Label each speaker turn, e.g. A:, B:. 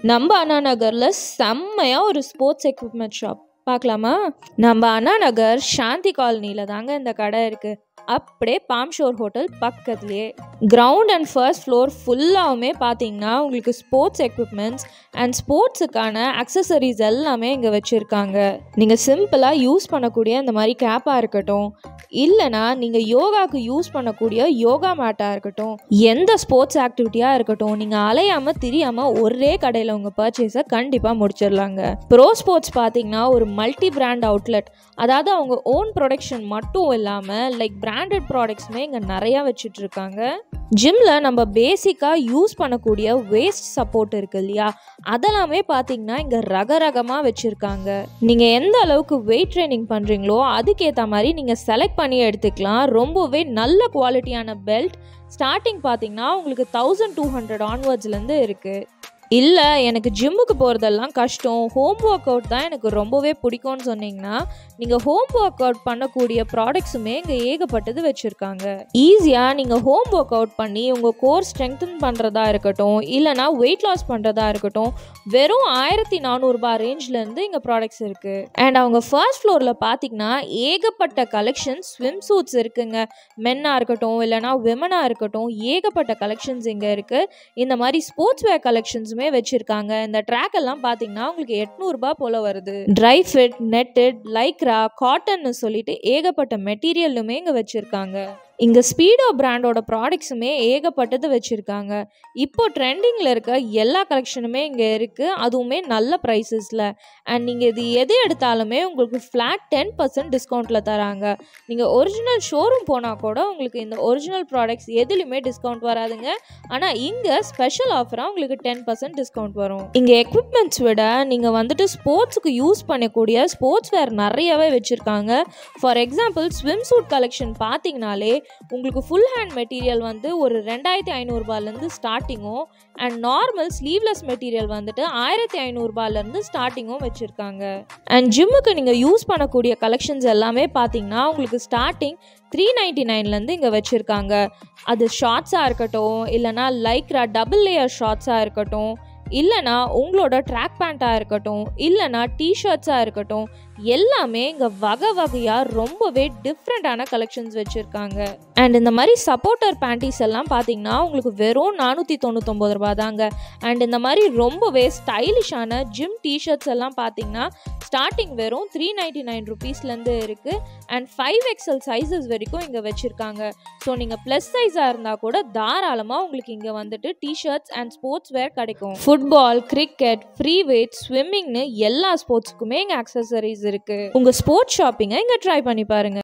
A: நம்ம அண்ணா நகர்ல செம்மையா ஒரு ஸ்போர்ட்ஸ் எக்யூப்மெண்ட் ஷாப் பார்க்கலாமா? நம்ம அண்ணா நகர் சாந்தி காலனில தாங்க இந்த கடை இருக்கு. அப்படியே பாம் ஷோர் ஹோட்டல் பக்கத்துலேயே. கிரவுண்ட் அண்ட் ஃபர்ஸ்ட் ஃப்ளோர் ஃபுல்லாகவுமே பார்த்தீங்கன்னா உங்களுக்கு ஸ்போர்ட்ஸ் எக்யூப்மெண்ட்ஸ் அண்ட் ஸ்போர்ட்ஸுக்கான அக்சசரிஸ் எல்லாமே இங்கே வச்சுருக்காங்க. நீங்கள் சிம்பிளாக யூஸ் பண்ணக்கூடிய இந்த மாதிரி கேப்பாக இருக்கட்டும், இல்லைனா நீங்கள் யோகாவுக்கு யூஸ் பண்ணக்கூடிய யோகா மேட்டாக இருக்கட்டும், எந்த ஸ்போர்ட்ஸ் ஆக்டிவிட்டியாக இருக்கட்டும், நீங்கள் அலையாமல் திரியாமல் ஒரே கடையில் உங்கள் பர்ச்சேஸை கண்டிப்பாக முடிச்சிடலாங்க. ப்ரோ ஸ்போர்ட்ஸ் பார்த்தீங்கன்னா ஒரு மல்டி பிராண்ட் அவுட்லெட், அதாவது அவங்க ஓன் ப்ரொடக்ஷன் மட்டும் இல்லாமல் லைக் பிராண்டட் ப்ராடக்ட்ஸுமே இங்கே நிறையா வச்சுட்டு இருக்காங்க. ஜிம்மில் நம்ம பேசிக்காக யூஸ் பண்ணக்கூடிய வேஸ்ட் சப்போர்ட் இருக்குது இல்லையா, அதெல்லாமே பார்த்தீங்கன்னா இங்கே ரகரகமாக வச்சுருக்காங்க. நீங்கள் எந்த அளவுக்கு வெயிட் ட்ரைனிங் பண்ணுறீங்களோ அதுக்கேற்ற மாதிரி நீங்கள் செலக்ட் பண்ணி எடுத்துக்கலாம். ரொம்பவே நல்ல குவாலிட்டியான பெல்ட் ஸ்டார்டிங் பார்த்தீங்கன்னா உங்களுக்கு 1200 ஆன்வர்ட்ஸ்லேருந்து இருக்குது. இல்லை எனக்கு ஜிம்முக்கு போகிறதெல்லாம் கஷ்டம், ஹோம் ஒர்க் அவுட் தான் எனக்கு ரொம்பவே பிடிக்கும்னு சொன்னீங்கன்னா நீங்கள் ஹோம் ஒர்க் அவுட் பண்ணக்கூடிய ப்ராடக்ட்ஸுமே இங்கே ஏகப்பட்டது வச்சுருக்காங்க. ஈஸியாக நீங்கள் ஹோம் ஒர்க் அவுட் பண்ணி உங்கள் கோர் ஸ்ட்ரெங்தன் பண்ணுறதா இருக்கட்டும், இல்லைனா வெயிட் லாஸ் பண்ணுறதா இருக்கட்டும், வெறும் 1400 ரேஞ்சிலேருந்து இங்கே ப்ராடக்ட்ஸ் இருக்குது. அண்ட் அவங்க ஃபர்ஸ்ட் ஃப்ளோரில் பார்த்தீங்கன்னா ஏகப்பட்ட கலெக்ஷன்ஸ் ஸ்விம் சூட்ஸ் இருக்குங்க. மென்னாக இருக்கட்டும் இல்லைனா விமனாக இருக்கட்டும், ஏகப்பட்ட கலெக்ஷன்ஸ் இங்கே இருக்குது. இந்த மாதிரி ஸ்போர்ட்ஸ் வேர் கலெக்ஷன்ஸ் வச்சிருக்காங்க. இந்த ட்ராக் எல்லாம் பாத்தீங்கன்னா உங்களுக்கு 800 ரூபாய் போல வருது. Try fit, netted, Lycra, cotton சொல்லிட்டு ஏகப்பட்ட மெட்டீரியலுமே இங்க வச்சிருக்காங்க. இங்கே ஸ்பீடோ பிராண்டோட ப்ராடக்ட்ஸுமே ஏகப்பட்டது வச்சுருக்காங்க. இப்போ ட்ரெண்டிங்கில் இருக்க எல்லா கலெக்ஷனுமே இங்கே இருக்குது, அதுவுமே நல்ல ப்ரைஸஸில். அண்ட் நீங்கள் இது எது எடுத்தாலுமே உங்களுக்கு ஃப்ளாட் 10% டிஸ்கவுண்ட்டில் தராங்க. நீங்கள் ஒரிஜினல் ஷோரூம் போனால் கூட உங்களுக்கு இந்த ஒரிஜினல் ப்ராடக்ட்ஸ் எதுலையுமே டிஸ்கவுண்ட் வராதுங்க. ஆனால் இங்கே ஸ்பெஷல் ஆஃபராக உங்களுக்கு 10% டிஸ்கவுண்ட் வரும். இங்கே எக்யூப்மெண்ட்ஸ் விட நீங்கள் வந்துட்டு ஸ்போர்ட்ஸுக்கு யூஸ் பண்ணக்கூடிய ஸ்போர்ட்ஸ் வேர் நிறையவே வச்சுருக்காங்க. For example swim suit collection பார்த்தீங்கனாலே உங்களுக்கு ஃபுல் ஹேண்ட் மெட்டீரியல் வந்து ஒரு 2500 ரூபாயிலேருந்து ஸ்டார்டிங்கும், அண்ட் நார்மல் ஸ்லீவ்லெஸ் மெட்டீரியல் வந்துட்டு 1500 ரூபாயிலேருந்து ஸ்டார்டிங்கும் வச்சுருக்காங்க. அண்ட் ஜிம்முக்கு நீங்கள் யூஸ் பண்ணக்கூடிய கலெக்ஷன்ஸ் எல்லாமே பார்த்தீங்கன்னா உங்களுக்கு ஸ்டார்டிங் 399லேருந்து இங்கே வச்சுருக்காங்க. அது ஷார்ட்ஸாக இருக்கட்டும், இல்லைனா லைக்ரா டபுள் லேயர் ஷார்ட்ஸாக இருக்கட்டும், இல்லைனா உங்களோட ட்ராக் பேண்ட்டாக இருக்கட்டும், இல்லைனா டிஷர்ட்ஸாக இருக்கட்டும், எல்லாமே இங்கே வகை வகையாக ரொம்பவே டிஃப்ரெண்ட்டான கலெக்ஷன்ஸ் வச்சுருக்காங்க. அண்ட் இந்த மாதிரி சப்போர்ட்டர் பேண்டிஸ் எல்லாம் பார்த்தீங்கன்னா உங்களுக்கு வெறும் 499 ரூபா தாங்க. அண்ட் இந்த மாதிரி ரொம்பவே ஸ்டைலிஷான ஜிம் டிஷர்ட்ஸ் எல்லாம் பார்த்தீங்கன்னா ஸ்டார்டிங் வெறும் 399 ருபீஸ்லேருந்து இருக்குது. அண்ட் 5XL சைஸஸ் வரைக்கும் இங்கே வச்சுருக்காங்க. ஸோ நீங்கள் ப்ளஸ் சைஸாக இருந்தால் கூட தாராளமாக உங்களுக்கு இங்கே வந்துட்டு டிஷர்ட்ஸ் அண்ட் ஸ்போர்ட்ஸ் வேர் கிடைக்கும். ஃபுட்பால், கிரிக்கெட், ஃப்ரீ வெயிட், ஸ்விம்மிங்னு எல்லா ஸ்போர்ட்ஸுக்குமே இங்கே அக்சசரிஸ் இருக்கு. உங்க ஸ்போர்ட்ஸ் ஷாப்பிங்கை இங்க ட்ரை பண்ணி பாருங்க.